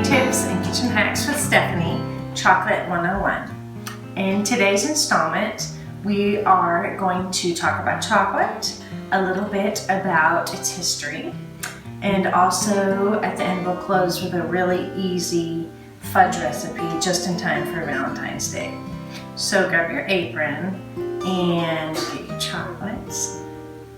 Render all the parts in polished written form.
Tips and Kitchen Hacks with Stephanie, Chocolate 101. In today's installment, we are going to talk about chocolate, a little bit about its history, and also at the end we'll close with a really easy fudge recipe just in time for Valentine's Day. So grab your apron and get your chocolates.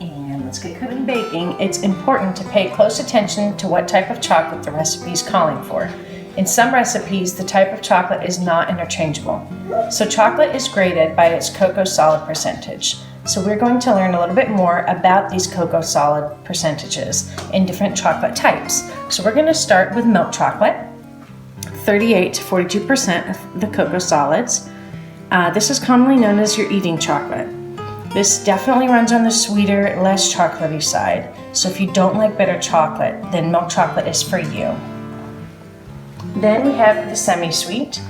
And let's get cooking. When baking, it's important to pay close attention to what type of chocolate the recipe is calling for. In some recipes, the type of chocolate is not interchangeable. So chocolate is graded by its cocoa solid percentage. So we're going to learn a little bit more about these cocoa solid percentages in different chocolate types. So we're going to start with milk chocolate, 38 to 42% of the cocoa solids. This is commonly known as your eating chocolate. This definitely runs on the sweeter, less chocolatey side. So if you don't like bitter chocolate, then milk chocolate is for you. Then we have the semisweet.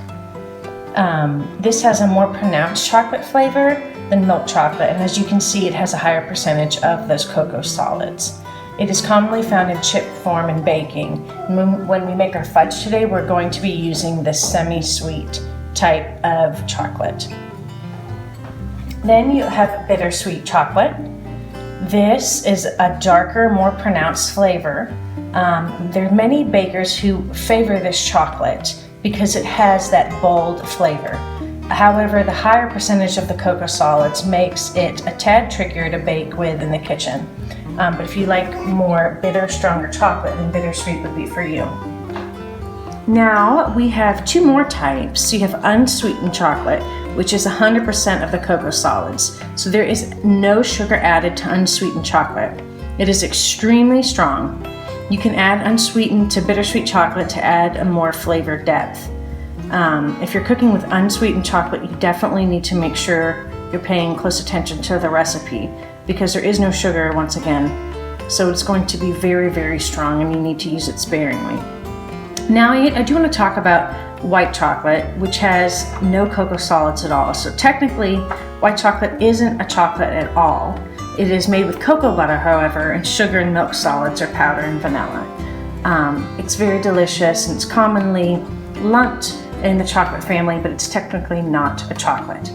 This has a more pronounced chocolate flavor than milk chocolate, and as you can see, it has a higher percentage of those cocoa solids. It is commonly found in chip form in baking. When we make our fudge today, we're going to be using the semi-sweet type of chocolate. Then you have bittersweet chocolate. This is a darker, more pronounced flavor. There are many bakers who favor this chocolate because it has that bold flavor. However, the higher percentage of the cocoa solids makes it a tad trickier to bake with in the kitchen. But if you like more bitter, stronger chocolate, then bittersweet would be for you. Now we have two more types. So you have unsweetened chocolate, which is 100% of the cocoa solids. So there is no sugar added to unsweetened chocolate. It is extremely strong. You can add unsweetened to bittersweet chocolate to add a more flavor depth. If you're cooking with unsweetened chocolate, you definitely need to make sure you're paying close attention to the recipe because there is no sugar once again. So it's going to be very, very strong and you need to use it sparingly. Now I do want to talk about white chocolate, which has no cocoa solids at all. So technically, white chocolate isn't a chocolate at all. It is made with cocoa butter, however, and sugar and milk solids are powder and vanilla. It's very delicious and it's commonly lumped in the chocolate family, but it's technically not a chocolate.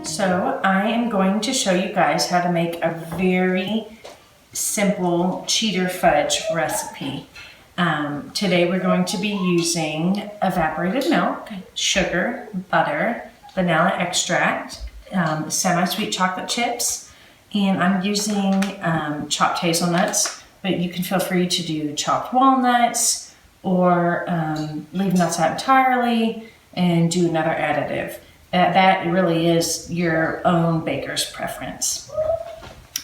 So I am going to show you guys how to make a very simple cheater fudge recipe. Today we're going to be using evaporated milk, sugar, butter, vanilla extract, semi-sweet chocolate chips, and I'm using chopped hazelnuts, but you can feel free to do chopped walnuts or leave nuts out entirely and do another additive. That really is your own baker's preference.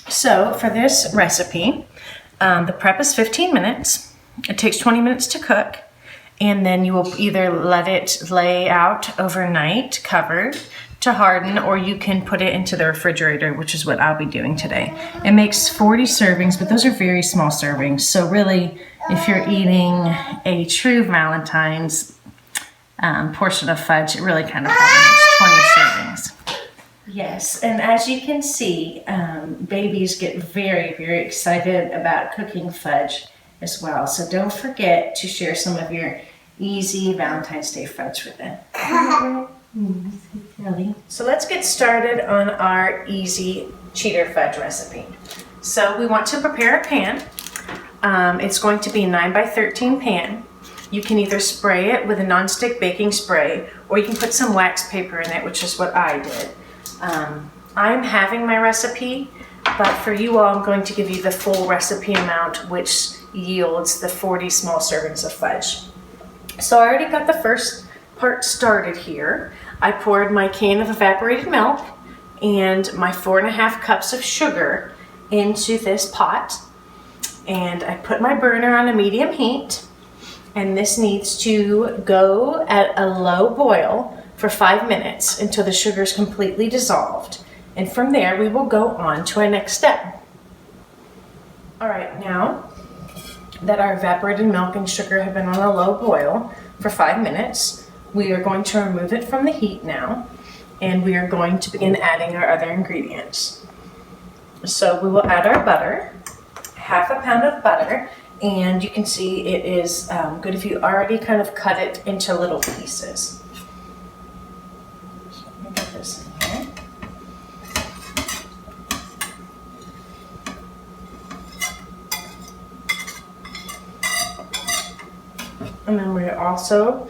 So for this recipe, the prep is 15 minutes. It takes 20 minutes to cook, and then you will either let it lay out overnight covered to harden, or you can put it into the refrigerator, which is what I'll be doing today. It makes 40 servings, but those are very small servings. So really, if you're eating a true Valentine's portion of fudge, it really kind of probably makes 20 servings. Yes, and as you can see, babies get very, very excited about cooking fudge as well. So don't forget to share some of your easy Valentine's Day fudge with them. So let's get started on our easy cheater fudge recipe. So we want to prepare a pan. It's going to be a 9 by 13 pan. You can either spray it with a nonstick baking spray, or you can put some wax paper in it, which is what I did. I'm having my recipe, but for you all, I'm going to give you the full recipe amount, which yields the 40 small servings of fudge. So I already got the first part started here. I poured my can of evaporated milk and my 4.5 cups of sugar into this pot, and I put my burner on a medium heat, and this needs to go at a low boil for 5 minutes until the sugar is completely dissolved, and from there we will go on to our next step. All right, now that our evaporated milk and sugar have been on a low boil for 5 minutes, we are going to remove it from the heat now, and we are going to begin adding our other ingredients. So we will add our butter, 1/2 1/2 pound of butter, and you can see it is good if you already kind of cut it into little pieces. So let me get this in here. And then we're also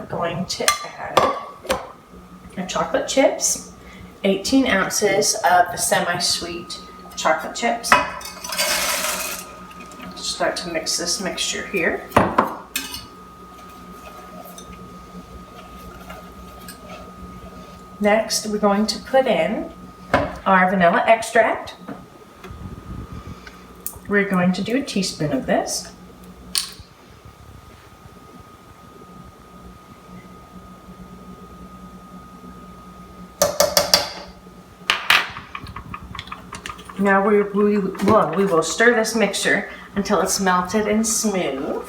going to add our chocolate chips, 18 ounces of the semi-sweet chocolate chips. Start to mix this mixture here. Next, we're going to put in our vanilla extract. We're going to do a teaspoon of this. Now we will stir this mixture until it's melted and smooth,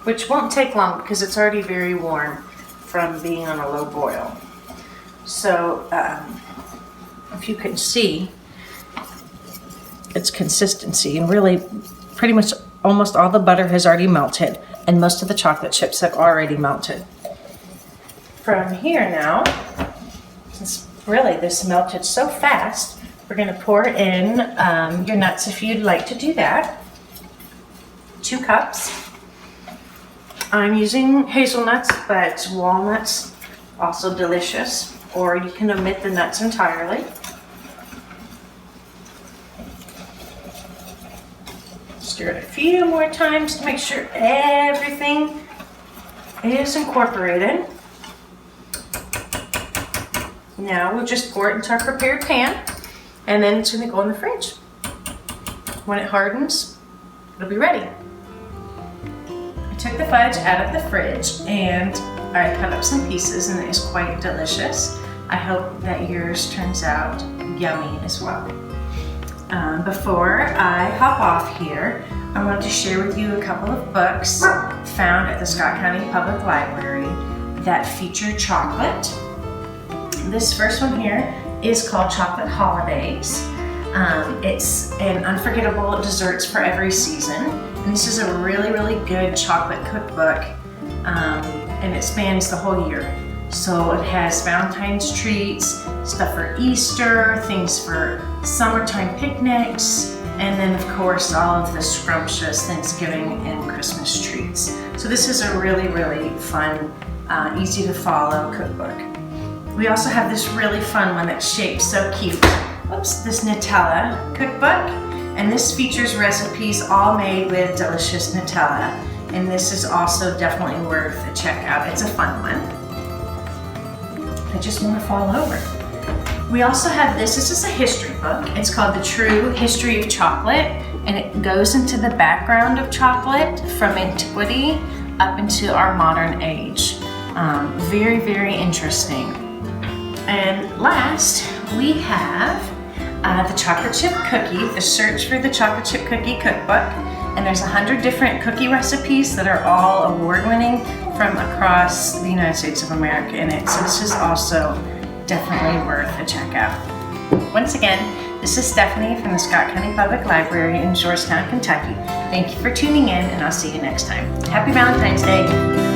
which won't take long because it's already very warm from being on a low boil. So if you can see its consistency, and really pretty much almost all the butter has already melted and most of the chocolate chips have already melted. From here now, since really this melted so fast, we're going to pour in your nuts if you'd like to do that. 2 cups. I'm using hazelnuts, but walnuts also delicious, or you can omit the nuts entirely. Stir it a few more times to make sure everything is incorporated. Now we'll just pour it into our prepared pan, and then it's going to go in the fridge. When it hardens, it'll be ready. I took the fudge out of the fridge and I cut up some pieces, and it is quite delicious. I hope that yours turns out yummy as well. Before I hop off here, I want to share with you a couple of books found at the Scott County Public Library that feature chocolate. This first one here is called Chocolate Holidays. It's an unforgettable desserts for every season. And this is a really, really good chocolate cookbook, and it spans the whole year. So it has Valentine's treats, stuff for Easter, things for summertime picnics, and then of course all of the scrumptious Thanksgiving and Christmas treats. So this is a really, really fun, easy to follow cookbook. We also have this really fun one that's shaped so cute. Oops, this Nutella cookbook. And this features recipes all made with delicious Nutella. And this is also definitely worth a check out. It's a fun one. I just want to fall over. We also have this is a history book. It's called The True History of Chocolate. And it goes into the background of chocolate from antiquity up into our modern age. Very, very interesting. And last, we have the chocolate chip cookie, the Search for the Chocolate Chip Cookie cookbook. And there's 100 different cookie recipes that are all award-winning from across the United States of America in it. So this is also definitely worth a check out. Once again, this is Stephanie from the Scott County Public Library in Georgetown, Kentucky. Thank you for tuning in, and I'll see you next time. Happy Valentine's Day.